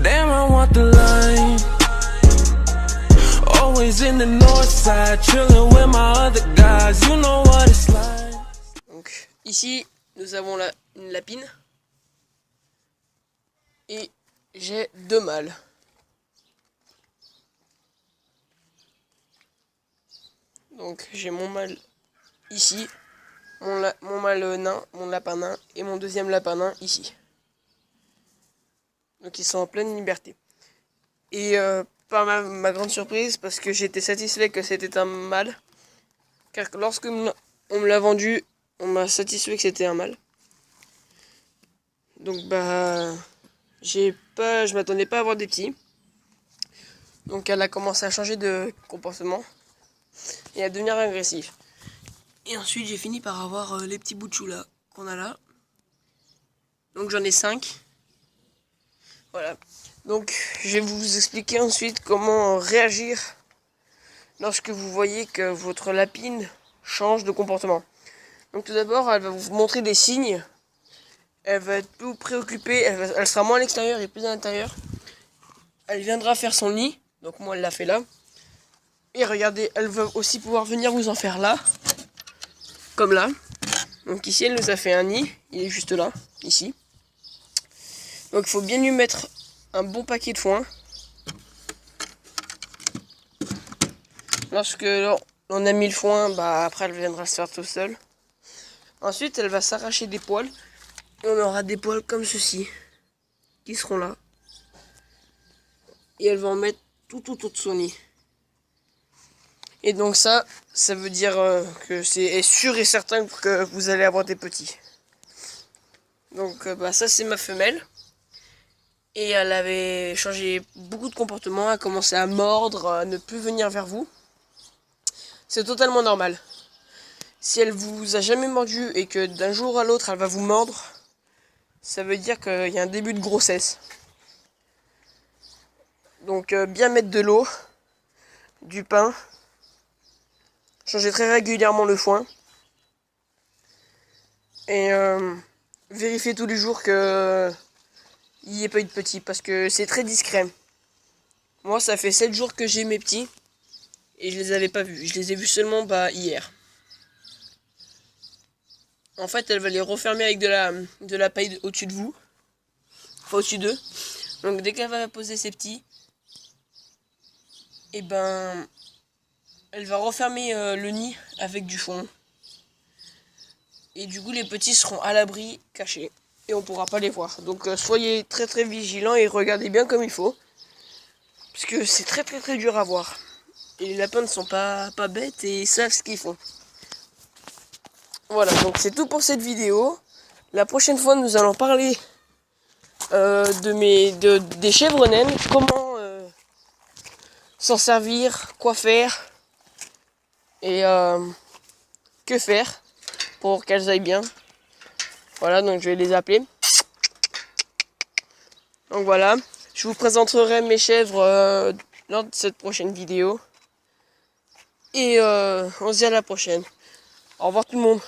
Damn, I want the line. Always in the north side, chilling with my other guys. You know what it's like. Donc ici, nous avons une lapine. Et j'ai 2 mâles. Donc j'ai mon mâle ici, mon mâle nain, mon lapin nain, et mon deuxième lapin nain ici. Donc ils sont en pleine liberté. Et par ma grande surprise, parce que j'étais satisfait que c'était un mâle, car lorsque on me l'a vendu, on m'a satisfait que c'était un mâle. Donc bah je m'attendais pas à avoir des petits. Donc elle a commencé à changer de comportement et à devenir agressive. Et ensuite j'ai fini par avoir les petits bouts de chou là qu'on a là. Donc j'en ai 5. Voilà. Donc je vais vous expliquer ensuite comment réagir lorsque vous voyez que votre lapine change de comportement. Donc tout d'abord, elle va vous montrer des signes. Elle va être plus préoccupée, elle sera moins à l'extérieur et plus à l'intérieur. Elle viendra faire son nid. Donc moi elle l'a fait là. Et regardez, elle va aussi pouvoir venir vous en faire là. Comme là. Donc ici elle nous a fait un nid. Il est juste là, ici. Donc il faut bien lui mettre un bon paquet de foin. Lorsque on a mis le foin, bah après elle viendra se faire tout seul. Ensuite elle va s'arracher des poils. Et on aura des poils comme ceci. Qui seront là. Et elle va en mettre tout autour de son nid. Et donc ça veut dire que c'est sûr et certain que vous allez avoir des petits. Donc bah ça c'est ma femelle. Et elle avait changé beaucoup de comportement, elle a commencé à mordre, à ne plus venir vers vous. C'est totalement normal. Si elle vous a jamais mordu et que d'un jour à l'autre elle va vous mordre, ça veut dire qu'il y a un début de grossesse. Donc bien mettre de l'eau, du pain, changer très régulièrement le foin. Et vérifier tous les jours que il n'y ait pas eu de petits, parce que c'est très discret. Moi ça fait 7 jours que j'ai mes petits, et je les avais pas vus. Je les ai vus seulement hier. En fait elle va les refermer avec de la paille au-dessus de vous. Enfin au-dessus d'eux. Donc dès qu'elle va poser ses petits, et ben elle va refermer le nid avec du foin. Et du coup les petits seront à l'abri, cachés. Et on ne pourra pas les voir. Donc soyez très très vigilants et regardez bien comme il faut. Parce que c'est très très très dur à voir. Et les lapins ne sont pas bêtes et ils savent ce qu'ils font. Voilà, donc c'est tout pour cette vidéo. La prochaine fois nous allons parler des chèvres naines. Comment s'en servir, quoi faire. Et que faire pour qu'elles aillent bien. Voilà, donc je vais les appeler. Donc voilà, je vous présenterai mes chèvres lors de cette prochaine vidéo. Et on se dit à la prochaine. Au revoir tout le monde.